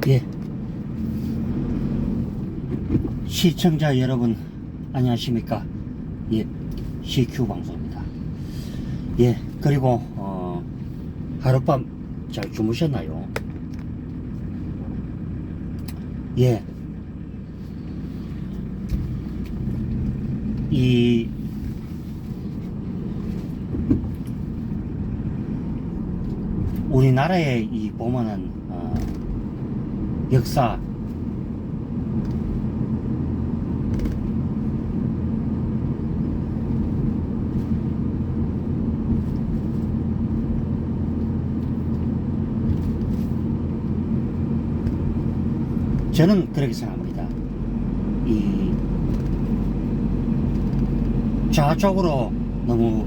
예. 시청자 여러분, 안녕하십니까. 예. CQ 방송입니다. 예. 그리고, 하룻밤 잘 주무셨나요? 예. 우리나라의 보면은, 역사, 저는 그렇게 생각합니다. 좌쪽으로 너무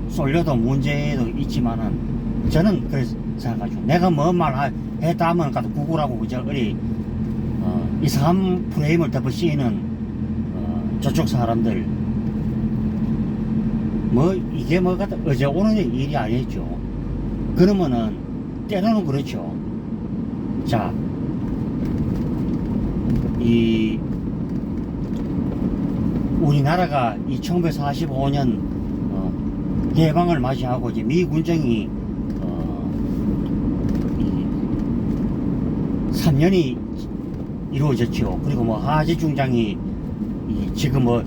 쏠려도 문제도 있지만은, 저는 그렇게 생각하죠. 내가 뭔 말 했다 하면 가도 구구라고 그저 이상한 프레임을 덮어 씌우는 저쪽 사람들, 뭐 이게 뭐 같다 어제 오늘 일이 아니었죠. 그러면은 때로는 그렇죠. 자, 우리나라가 1945년 해방을 맞이하고 이제 미 군정이 3년이 이루어졌죠. 그리고 뭐 하지 중장이 지금 뭐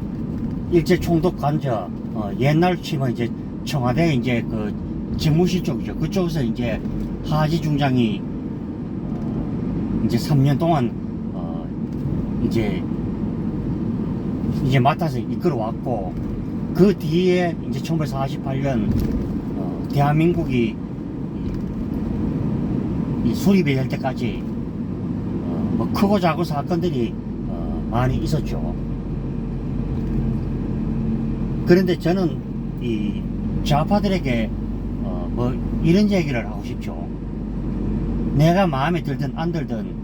일제 총독 관저 옛날 치면 이제 청와대 이제 그 집무실 쪽이죠. 그쪽에서 이제 하지 중장이 이제 3년 동안 이제 맡아서 이끌어 왔고, 그 뒤에 이제 1948년 대한민국이 수립이 될 때까지 뭐 크고 작은 사건들이 많이 있었죠. 그런데 저는 이 좌파들에게 뭐 이런 얘기를 하고 싶죠. 내가 마음에 들든 안 들든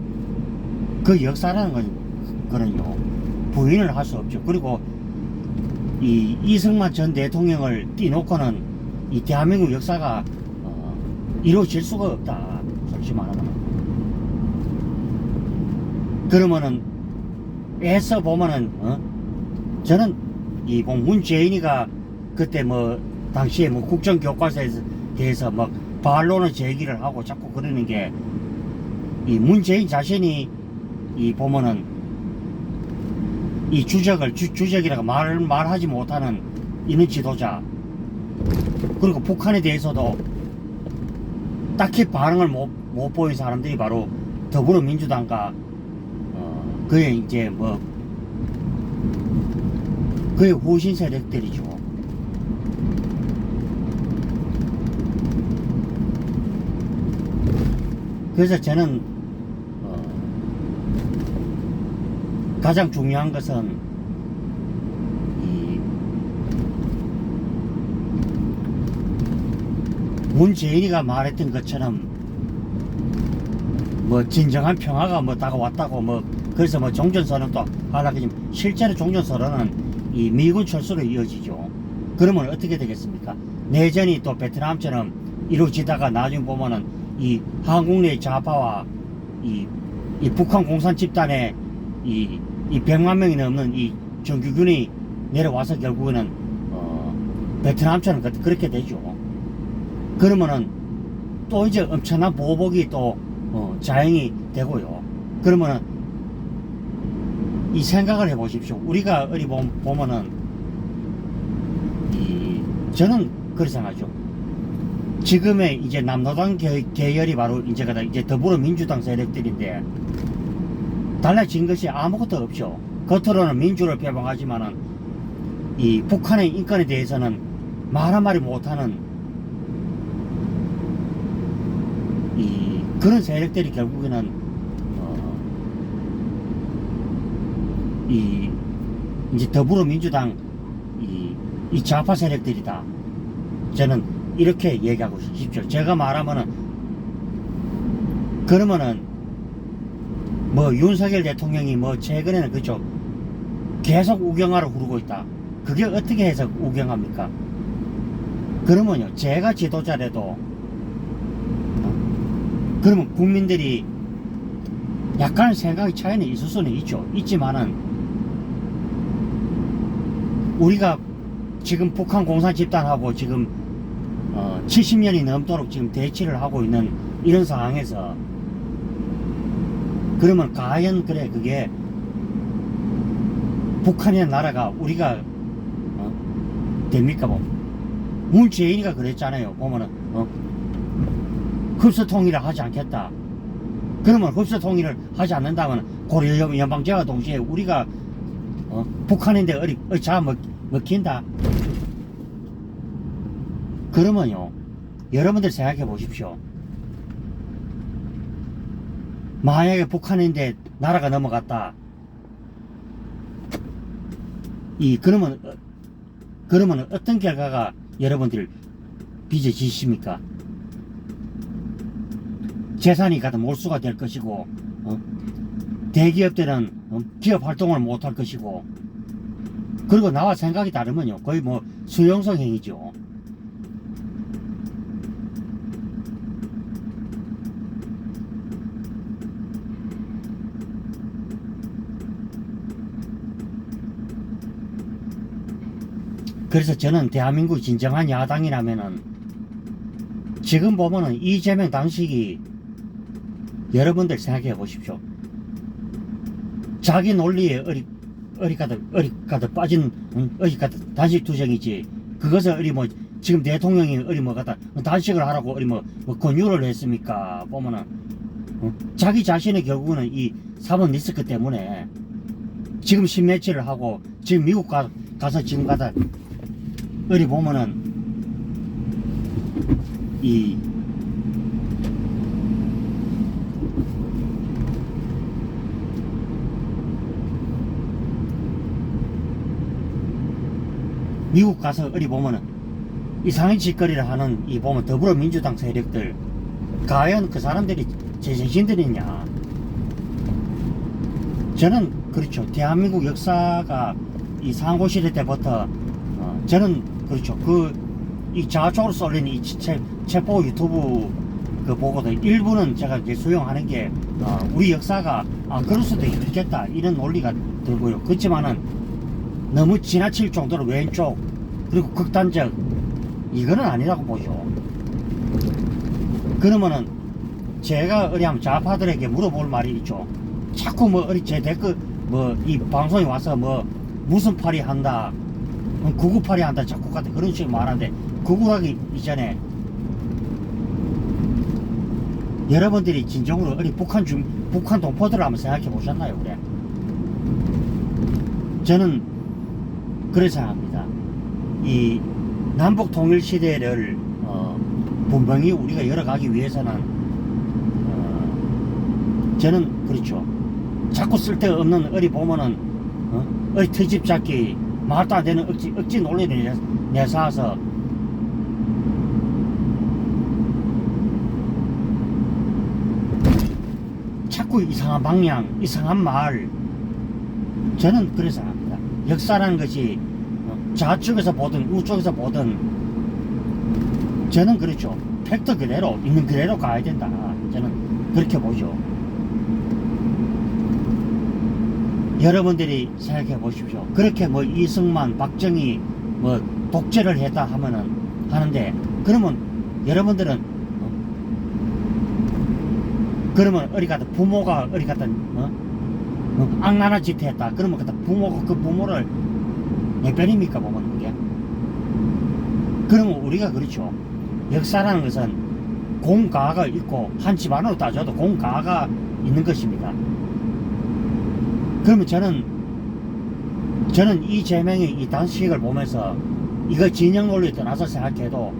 그 역사라는 거는요, 부인을 할 수 없죠. 그리고 이승만 전 대통령을 띄놓고는 이 대한민국 역사가 이루어질 수가 없다, 솔직히 말하면. 그러면은 애써 보면은 저는 문재인이가 그때 뭐 당시에 뭐 국정교과서에 대해서 막 반론을 제기를 하고 자꾸 그러는 게, 문재인 자신이 보면은 주적이라고 말하지 못하는 이런 지도자, 그리고 북한에 대해서도 딱히 반응을 못 보인 사람들이 바로 더불어민주당과 그의 이제 뭐 그의 후신 세력들이죠. 그래서 저는 가장 중요한 것은 문재인이가 말했던 것처럼 뭐 진정한 평화가 뭐 다가왔다고 뭐 그래서 뭐 종전선언도 하려고 하지만, 실제로 종전선언은 미군 철수로 이어지죠. 그러면 어떻게 되겠습니까? 내전이 또 베트남처럼 이루어지다가 나중에 보면은 한국 내 좌파와 북한 공산 집단의 100만 명이 넘는 정규군이 내려와서 결국에는 베트남처럼 그렇게 되죠. 그러면은 또 이제 엄청난 보복이 또 자행이 되고요. 그러면은 이 생각을 해보십시오. 우리가 어디 보면은 저는 그렇게 생각하죠. 지금의 이제 남노당 계열이 바로 이제 더불어민주당 세력들인데, 달라진 것이 아무것도 없죠. 겉으로는 민주를 표방하지만은 북한의 인권에 대해서는 말 한마디 못하는 그런 세력들이 결국에는 이제 더불어민주당 이 좌파 세력들이다. 저는 이렇게 얘기하고 싶죠. 제가 말하면은, 그러면은 뭐 윤석열 대통령이 뭐 최근에는 그죠, 계속 우경화로 흐르고 있다. 그게 어떻게 해서 우경합니까? 그러면요, 제가 지도자라도 그러면 국민들이 약간 생각의 차이는 있을 수는 있죠. 있지만은 우리가 지금 북한 공산 집단하고 지금 70년이 넘도록 지금 대치를 하고 있는 이런 상황에서 그러면 과연 그래 그게 북한이라는 나라가 우리가 됩니까? 뭐 문재인이가 그랬잖아요. 보면은 흡수 통일을 하지 않겠다. 그러면 흡수 통일을 하지 않는다면 고려 연방제와 동시에 우리가 북한인데 어리 잡아먹힌다. 그러면요, 여러분들 생각해 보십시오. 만약에 북한인데 나라가 넘어갔다. 그러면 어떤 결과가 여러분들 빚어지십니까? 재산이 가득 몰수가 될 것이고, 대기업들은 기업 활동을 못할 것이고, 그리고 나와 생각이 다르면요, 거의 뭐 수용성 행위죠. 그래서 저는 대한민국 진정한 야당이라면은 지금 보면은 이재명 당시기 여러분들 생각해 보십시오. 자기 논리에 어리가득 빠진 어리가득 단식투쟁이지. 그것을 지금 대통령이 단식을 하라고 권유를 했습니까? 보면은 자기 자신의 결국은 이 사법 리스크 때문에 지금 신매치를 하고 지금 미국 가서 지금 가다 보면은 이 미국 가서 보면은 이상한 짓거리를 하는 보면 더불어민주당 세력들 과연 그 사람들이 제정신들이냐. 저는 그렇죠. 대한민국 역사가 이 상고시대 때부터 저는 그렇죠. 이 자초로 쏠린 이 체포 유튜브 보고도 일부는 제가 이제 수용하는 게 우리 역사가 그럴 수도 있겠다 이런 논리가 들고요. 그렇지만은 너무 지나칠 정도로 왼쪽 그리고 극단적 이거는 아니라고 보죠. 그러면은 제가 한번 좌파들에게 물어볼 말이 있죠. 자꾸 제 댓글 이 방송에 와서 무슨 팔이 한다, 구구팔이 한다, 자꾸 같은 그런 식으로 말하는데, 구구하기 이전에 여러분들이 진정으로 북한 동포들을 한번 생각해 보셨나요? 그래. 저는 그렇게 생각합니다. 이 남북 통일 시대를 분명히 우리가 열어가기 위해서는 저는 그렇죠. 자꾸 쓸데없는 보면은 트집 잡기 말도 안 되는 억지 논리를 내세워서 자꾸 이상한 방향, 이상한 말. 저는 그래서 합니다. 역사라는 것이 좌측에서 보든 우측에서 보든 저는 그렇죠. 팩트 그대로 있는 그대로 가야 된다. 저는 그렇게 보죠. 여러분들이 생각해 보십시오. 그렇게 이승만, 박정희 독재를 했다 하는데 그러면 여러분들은 그러면 부모가 악랄한 짓 했다. 그러면 부모가 그 부모를 내 편입니까? 보면 그게. 그러면 우리가 그렇죠. 역사라는 것은 공가가 있고 한 집안으로 따져도 공가가 있는 것입니다. 그러면 저는 이재명의 이 단식을 보면서 이거 진영 논리에 떠나서 생각해도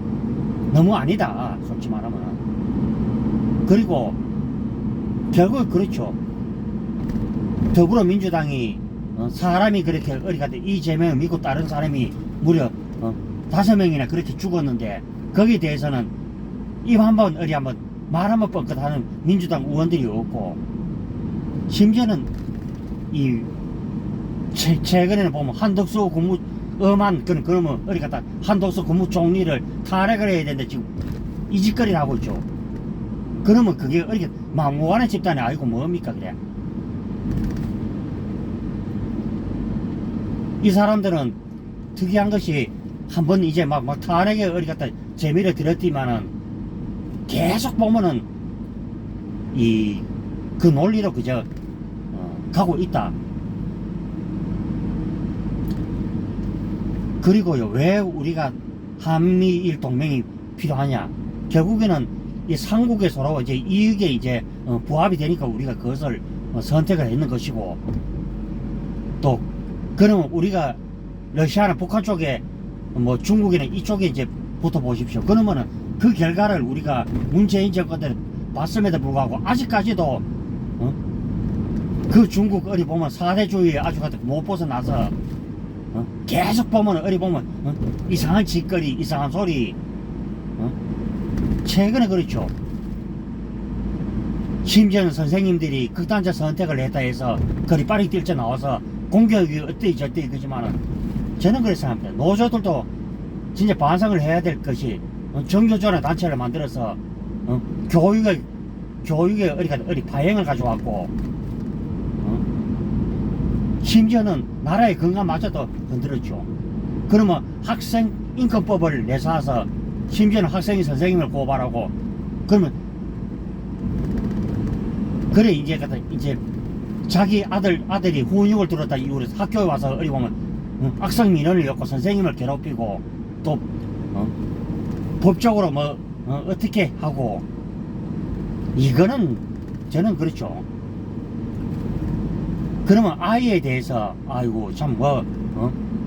너무 아니다. 솔직히 말하면. 그리고 결국 그렇죠. 더불어민주당이 사람이 그렇게 이재명을 믿고 다른 사람이 무려 5명이나 그렇게 죽었는데 거기에 대해서는 입 한번 말 한번 뻥끗하는 민주당 의원들이 없고, 심지어는 최근에는 보면 한덕수 그러면 한덕수 국무총리를 탄핵을 해야 되는데 지금 이 짓거리를 하고 있죠. 그러면 그게 막무가내 집단이 아니고 뭡니까 그래. 이 사람들은 특이한 것이 한번 이제 막 탄핵에 어디 갖다 재미를 들었지만은 계속 보면은 그 논리로 그저 가고 있다. 그리고요, 왜 우리가 한미일 동맹이 필요하냐? 결국에는 이 삼국의 서로 이제 이익에 이제 부합이 되니까 우리가 그것을 선택을 했는 것이고, 또 그러면 우리가 러시아나 북한 쪽에 뭐 중국이나 이쪽에 이제 붙어 보십시오. 그러면은 그 결과를 우리가 문재인 정권 때 봤음에도 불구하고 아직까지도 그 중국 어디 보면 사대주의에 아주 못 벗어나서 계속 보면 어디 보면 이상한 짓거리, 이상한 소리. 최근에 그렇죠. 심지어는 선생님들이 극단적 선택을 했다 해서 거리 빠르게 뛰쳐 나와서 공격이 어때이 저때이 그지만은 저는 그래서 합니다. 노조들도 진짜 반성을 해야 될 것이 정교조나 단체를 만들어서 교육에 어디 파행을 가져왔고 심지어는 나라의 건강마저도 흔들었죠. 그러면 학생 인권법을 내세워서 심지어는 학생이 선생님을 고발하고 그러면 그래 이제 자기 아들이 훈육을 들었다 이후로 학교에 와서 어디 보면 악성 민원을 엮고 선생님을 괴롭히고 또 법적으로 뭐 어떻게 하고 이거는 저는 그렇죠. 그러면 아이에 대해서 아이고 참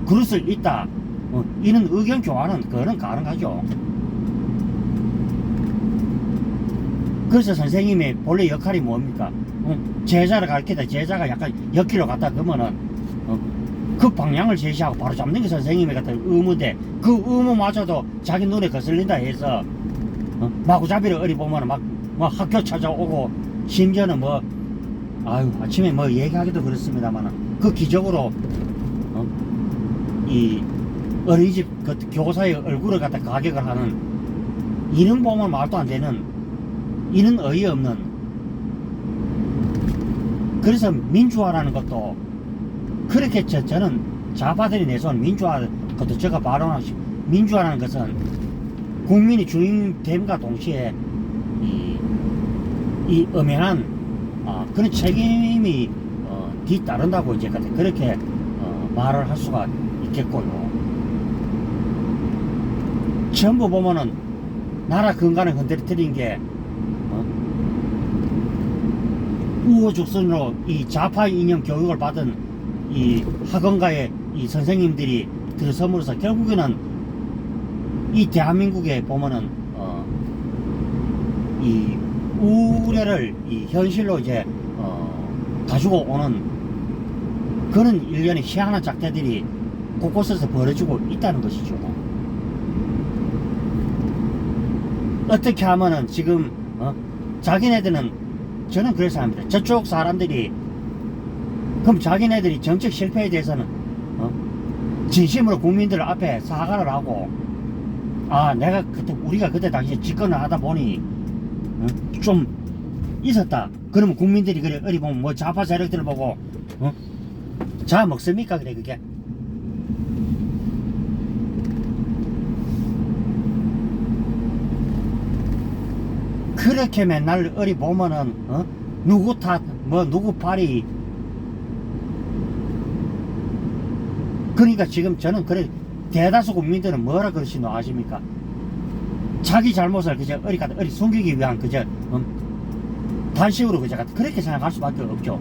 그럴 수 있다 이런 의견 교환은 그거는 가능하죠. 그래서 선생님의 본래 역할이 뭡니까? 제자를 가르치다 제자가 약간 역기로 갔다 그러면은 그 방향을 제시하고 바로 잡는 게 선생님의 같은 의무인데 그 의무마저도 자기 눈에 거슬린다 해서 마구잡이를 어디 보면은 막 학교 찾아오고 심지어는 아유 아침에 얘기하기도 그렇습니다만은 그 기적으로 이 어린이집 그 교사의 얼굴을 갖다 가격을 하는 이런 보면 말도 안 되는 이는 어이없는. 그래서 민주화라는 것도 그렇게 저는 좌파들이 내세운 민주화 것도 제가 발언하시 민주화라는 것은 국민이 주인됨과 동시에 이 엄연한 그런 책임이 뒤따른다고 이제 그렇게 말을 할 수가 있겠고요. 전부 보면은 나라 건강을 흔들뜨린 게 우후죽순으로 이 좌파 인형 교육을 받은 이 학원가의 이 선생님들이 들어섬으로써 결국에는 이 대한민국에 보면은 이 우려를 이 현실로 이제 가지고 오는 그런 일련의 희한한 작태들이 곳곳에서 벌어지고 있다는 것이죠. 어떻게 하면은 지금 자기네들은 저는 그래서 합니다. 저쪽 사람들이 그럼 자기네들이 정책 실패에 대해서는 진심으로 국민들 앞에 사과를 하고 내가 우리가 그때 당시에 집권을 하다 보니 좀 있었다. 그러면 국민들이 그래 어디 보면 좌파 세력들을 보고 자 먹습니까 그래 그게. 그렇게 맨날 어디 보면은 누구 탓 누구 발이 그러니까 지금 저는 그래 대다수 국민들은 뭐라 그러시노 아십니까? 자기 잘못을 그저 어디 숨기기 위한 그저 단식으로 그저 그렇게 생각할 수밖에 없죠.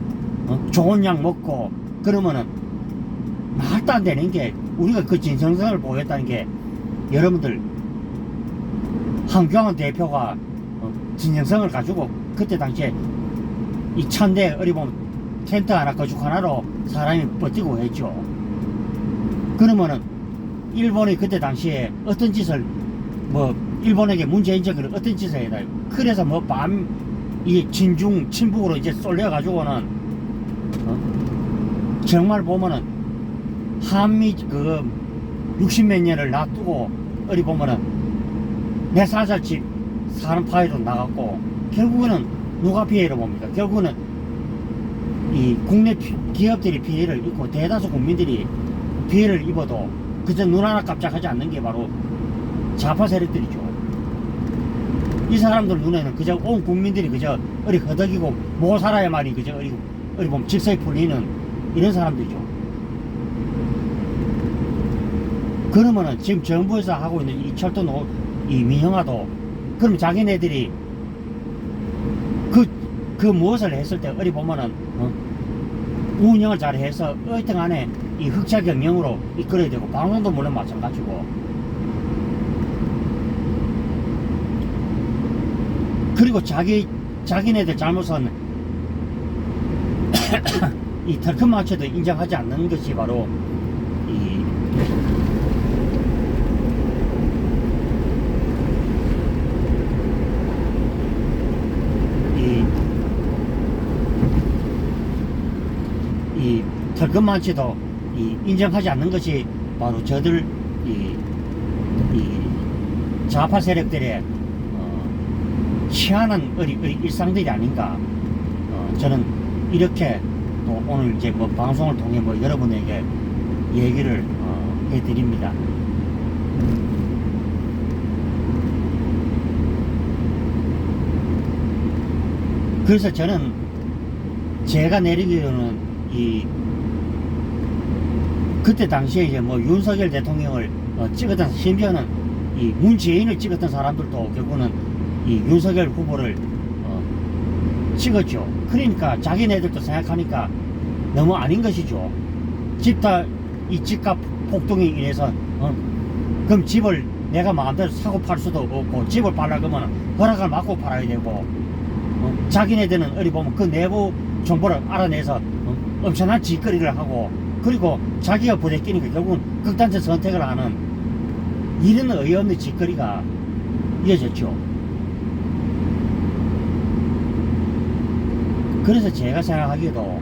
좋은 약 먹고 그러면은 말도 안 되는 게 우리가 그 진정성을 보였다는 게 여러분들 한경원 대표가 진정성을 가지고 그때 당시에 이 찬대 어디 보면 텐트 하나 거죽 하나로 사람이 버티고 했죠. 그러면은 일본이 그때 당시에 어떤 짓을 일본에게 문재인 정권을 어떤 짓을 해야 돼요. 그래서 이게 진중 친북으로 이제 쏠려 가지고는 정말 보면은 한미 60몇 년을 놔두고 어디 보면은 내 사살집 사는 파이로 나갔고 결국에는 누가 피해를 봅니까? 결국은 이 국내 기업들이 피해를 입고 대다수 국민들이 피해를 입어도 그저 눈 하나 깜짝하지 않는 게 바로 좌파 세력들이죠. 이 사람들 눈에는 그저 온 국민들이 그저 어리 허덕이고 못 살아야만이 그저 어리 보면 직서에 풀리는 이런 사람들이죠. 그러면은 지금 정부에서 하고 있는 이 철도 이 민영화도 그럼 자기네들이 그 무엇을 했을 때 어리 보면은 운영을 잘 해서 어쨌든 간에 이 흑자 경영으로 이끌어야 되고 방송도 물론 마찬가지고 그리고 자기네들 잘못은 이 털큰 마체도 인정하지 않는 것이 바로 이 털큰 마체도 인정하지 않는 것이 바로 저들 이 좌파 세력들의 희한한 일상들이 아닌가. 저는 이렇게 또 오늘 이제 뭐 방송을 통해 뭐 여러분에게 얘기를 해드립니다. 그래서 저는 제가 내리기로는 그때 당시에 이제 뭐 윤석열 대통령을 찍었던 심지어는 이 문재인을 찍었던 사람들도 결국은 이 윤석열 후보를 찍었죠. 그러니까 자기네들도 생각하니까 너무 아닌 것이죠. 이 집값 폭등에 인해서 그럼 집을 내가 마음대로 사고 팔 수도 없고 집을 팔라 그러면 허락을 받고 팔아야 되고 자기네들은 어디 보면 그 내부 정보를 알아내서 엄청난 짓거리를 하고 그리고 자기가 부대끼니까 결국은 극단적 선택을 하는 이런 어이없는 짓거리가 이어졌죠. 그래서 제가 생각하기에도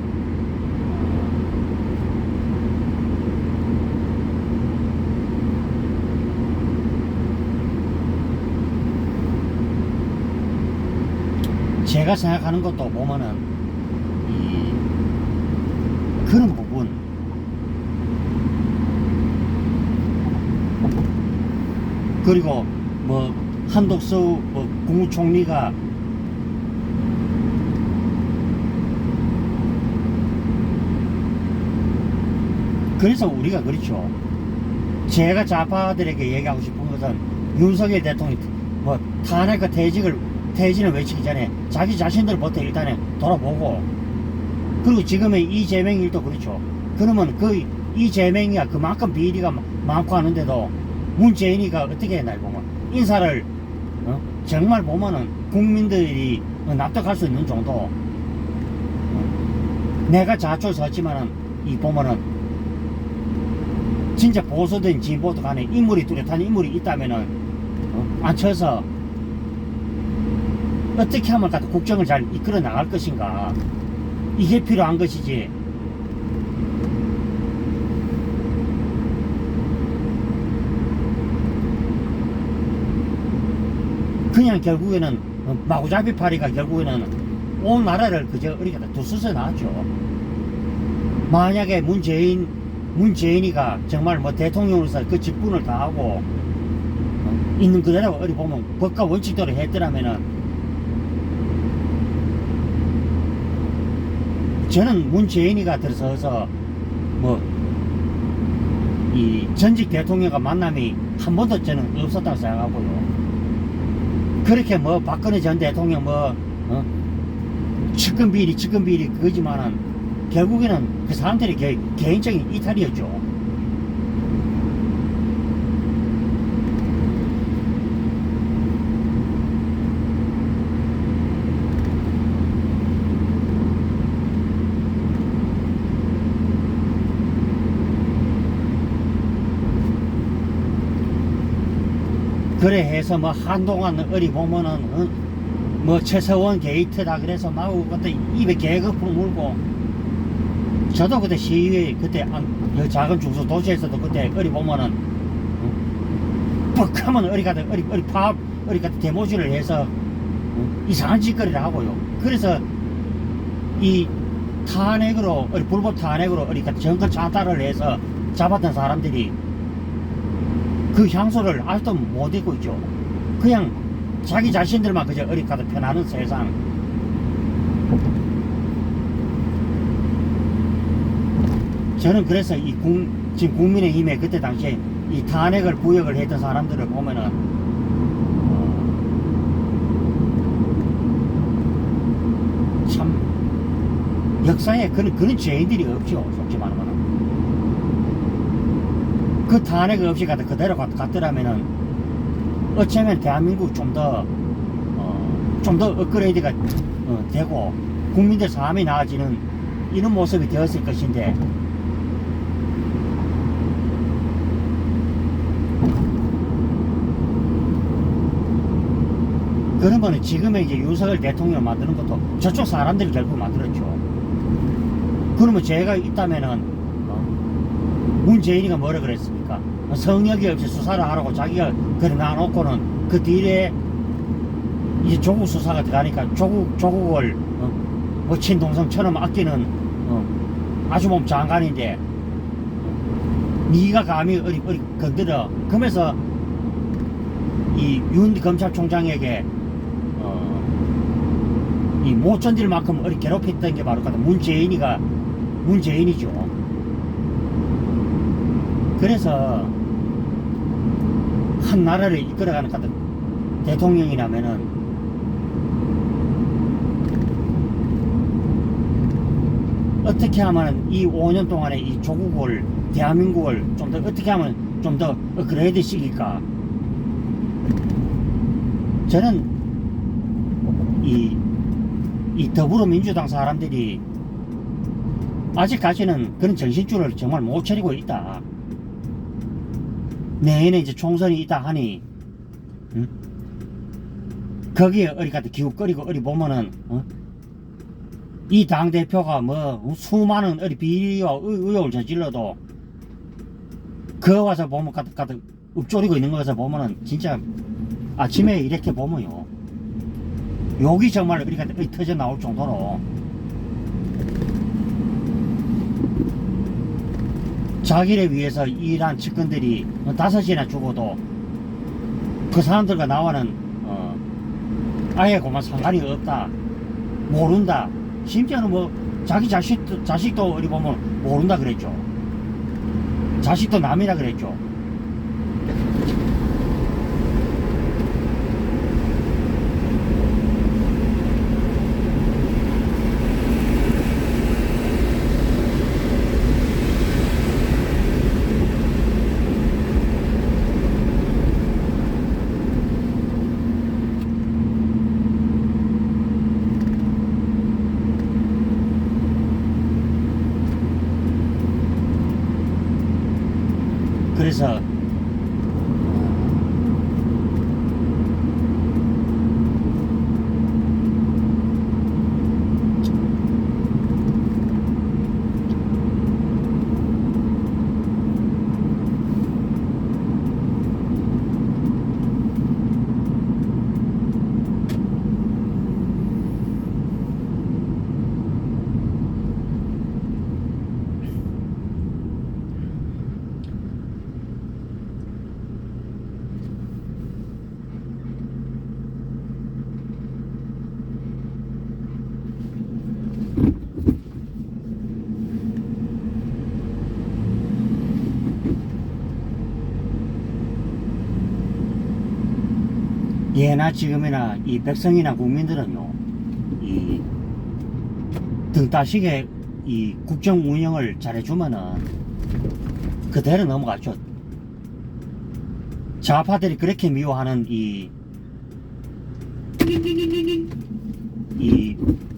제가 생각하는 것도 보면은 그런 부분 그리고 뭐 한독수 뭐 국무총리가 그래서 우리가 그렇죠. 제가 좌파들에게 얘기하고 싶은 것은 윤석열 대통령이 뭐 탄핵과 퇴진을 외치기 전에 자기 자신들부터 일단은 돌아보고 그리고 지금의 이재명 일도 그렇죠. 그러면 그 이재명이가 그만큼 비리가 많고 하는데도 문재인이가 어떻게 했나 보면 인사를 정말 보면은 국민들이 납득할 수 있는 정도 내가 자초를 썼지만은 이 보면은 진짜 보수든 진보든 간에 인물이 뚜렷한 인물이 있다면은 앉혀서 어떻게 하면 국정을 잘 이끌어 나갈 것인가 이게 필요한 것이지. 그냥 결국에는 마구잡이 파리가 결국에는 온 나라를 그저 우리가 두수서 나왔죠. 만약에 문재인이가 정말 뭐 대통령으로서 그 직분을 다하고 있는 그대로 어디 보면 법과 원칙대로 했더라면은 저는 문재인이가 들어서서 뭐 이 전직 대통령과 만남이 한 번도 저는 없었다고 생각하고요. 그렇게 뭐 박근혜 전 대통령 뭐 측근 비리 그거지만은 결국에는 그 사람들이 개인적인 이탈이었죠. 그래 해서 뭐 한동안 어디 보면은 뭐 최서원 게이트다 그래서 막 그때 입에 개거품 물고 저도 그때 시위에 그때 작은 중소 도시에서도 그때 어디 보면은 뻑하면 어디 가다 어디 파업 어디 가다 데모지를 해서 이상한 짓거리를 하고요. 그래서 이 탄핵으로 불법 탄핵으로 그러니까 정권 차단을 해서 잡았던 사람들이 그 향수를 아직도 못 잊고 있죠. 그냥 자기 자신들만 그저 어리가도 편하는 세상. 저는 그래서 지금 국민의힘에 그때 당시에 이 탄핵을 구역을 했던 사람들을 보면은 참 역사에 그런 죄인들이 없죠. 솔직히 말하면 그 탄핵 없이 그대로 갔더라면은 어쩌면 대한민국 좀 더 업그레이드가 되고 국민들 삶이 나아지는 이런 모습이 되었을 것인데, 그러면 지금의 이제 윤석열 대통령을 만드는 것도 저쪽 사람들이 결국 만들었죠. 그러면 죄가 있다면은 문재인이가 뭐라 그랬습니까? 성역이 없이 수사를 하라고 자기가 그래 놔놓고는 그 뒤에 이제 조국 수사가 들어가니까 조국을 뭐 친동생처럼 아끼는 아주 몸 장관인데 네가 감히 어리 건드려. 그러면서 이 윤 검찰총장에게 이 못 견딜 만큼 어리 괴롭혔던 게 바로 문재인이죠. 그래서 한 나라를 이끌어가는 대통령이라면은 어떻게 하면 이 5년 동안에 이 조국을, 대한민국을 좀 더 어떻게 하면 좀 더 업그레이드 시킬까. 저는 이 더불어민주당 사람들이 아직까지는 그런 정신줄을 정말 못 차리고 있다. 내년에 이제 총선이 있다 하니 거기에 어리가도 기웃거리고 어리 보면은 이 당대표가 뭐 수많은 어리 비리와 의혹을 저질러도 그거 와서 보면 가득 읊조리고 있는 것을 보면은 진짜 아침에 이렇게 보면요 욕이 정말 어리가 터져 나올 정도로 자기를 위해서 일한 측근들이 5이나 죽어도 그 사람들과 나와는 아예 그만 상관이 없다, 모른다. 심지어는 뭐 자기 자식도 어디 보면 모른다 그랬죠. 자식도 남이라 그랬죠. 그래서 예나 지금이나 이 백성이나 국민들은요, 이 등 따시게 이 국정 운영을 잘해주면은 그대로 넘어가죠. 좌파들이 그렇게 미워하는 이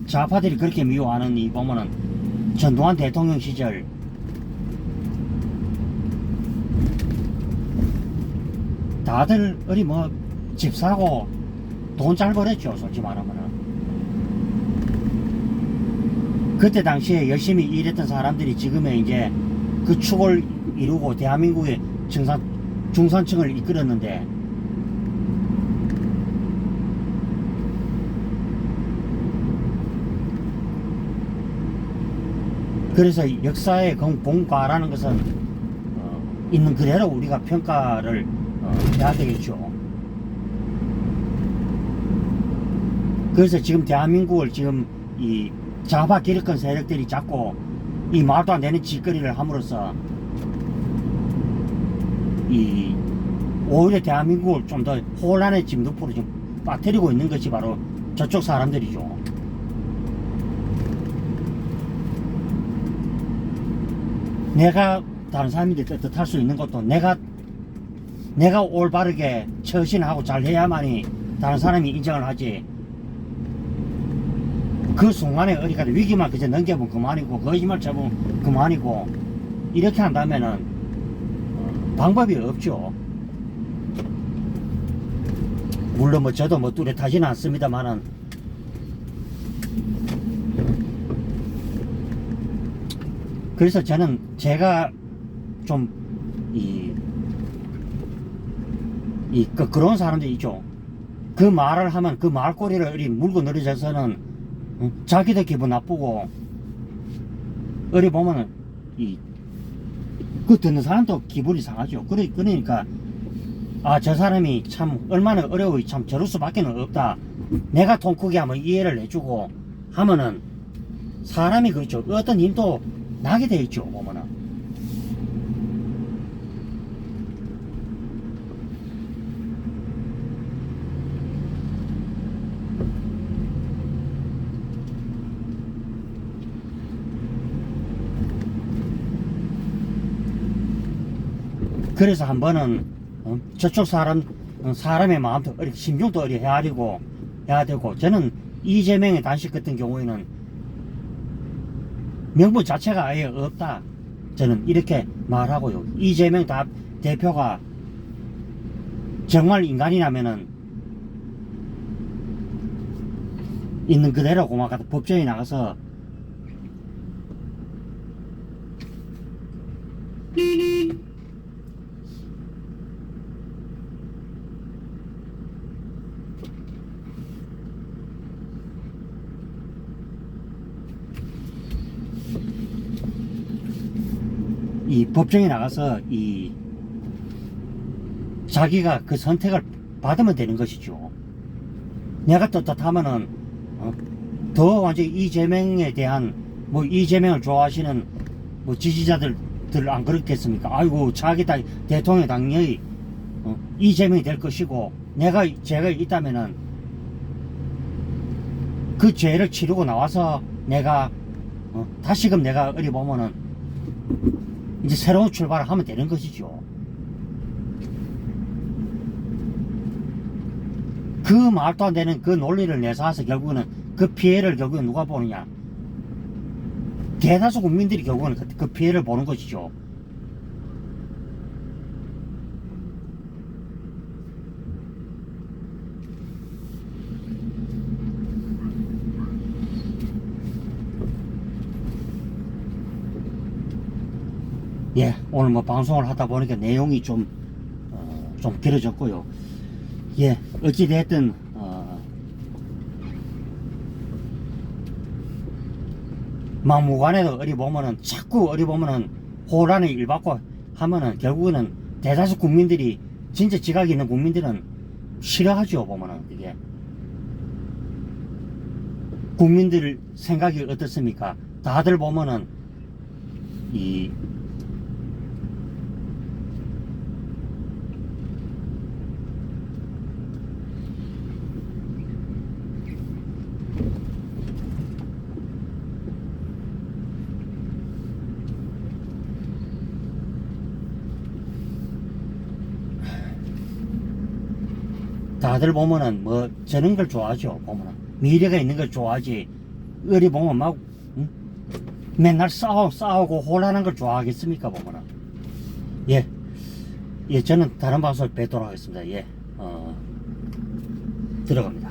좌파들이 그렇게 미워하는 이 보면은 전두환 대통령 시절 다들 어리 뭐 집 사고 돈 잘 벌었죠. 솔직히 말하면은 그때 당시에 열심히 일했던 사람들이 지금의 이제 그 축을 이루고 대한민국의 중산층을 이끌었는데, 그래서 역사의 본과라는 것은 있는 그대로 우리가 평가를 해야 되겠죠. 그래서 지금 대한민국을 지금 이 좌파 기득권 세력들이 자꾸 이 말도 안 되는 짓거리를 함으로써 이 오히려 대한민국을 좀 더 혼란의 진도포로 좀 빠뜨리고 있는 것이 바로 저쪽 사람들이죠. 내가 다른 사람인데 떳떳할 수 있는 것도 내가 올바르게 처신하고 잘 해야만이 다른 사람이 인정을 하지. 그 순간에 어디가 위기만 그저 넘겨보면 그만이고 거짓말 쳐보면 그만이고 이렇게 한다면은 방법이 없죠. 물론 뭐 저도 뭐 뚜렷하지는 않습니다만은 그래서 저는 제가 좀 그런 사람들이 있죠. 그 말을 하면 그 말꼬리를 어리 물고 늘어져서는 자기도 기분 나쁘고 어리 보면은 그 듣는 사람도 기분이 상하죠. 그러니까 저 사람이 참 얼마나 어려워 참 저럴 수밖에 없다. 내가 통 크게 하면 이해를 해주고 하면은 사람이 그렇죠. 어떤 힘도 나게 돼 있죠. 보면은 그래서 한 번은 저쪽 사람의 마음도 심중도 헤아리고 해야 되고, 저는 이재명의 단식 같은 경우에는 명분 자체가 아예 없다, 저는 이렇게 말하고요. 이재명 대표가 정말 인간이라면은 있는 그대로 고마워 법정에 나가서 이 법정에 나가서 자기가 그 선택을 받으면 되는 것이죠. 내가 떳떳하면은 더 완전히 이재명에 대한 뭐 이재명을 좋아하시는 뭐 지지자들 안 그렇겠습니까? 아이고 자기 대통령 당연히 이재명이 될 것이고, 죄가 있다면은 그 죄를 치르고 나와서 내가 다시금 내가 어디 보면은 이제 새로운 출발을 하면 되는 것이죠. 그 말도 안 되는 그 논리를 내세워서 결국은 그 피해를 결국은 누가 보느냐? 대다수 국민들이 결국은 그 피해를 보는 것이죠. 예, 오늘 뭐 방송을 하다 보니까 내용이 좀 길어졌고요. 예, 어찌됐든, 막무가내도 어디 보면은, 자꾸 어디 보면은, 혼란을 일받고 하면은, 결국에는 대다수 국민들이, 진짜 지각이 있는 국민들은 싫어하죠, 보면은, 이게. 국민들 생각이 어떻습니까? 다들 보면은, 다들 보면은 뭐 저런 걸 좋아하죠. 보면은 미래가 있는 걸 좋아하지, 어디 보면 막 맨날 싸우고 혼란한 걸 좋아하겠습니까? 보면은. 예, 저는 다른 방송을 뵙도록 하겠습니다. 예, 들어갑니다.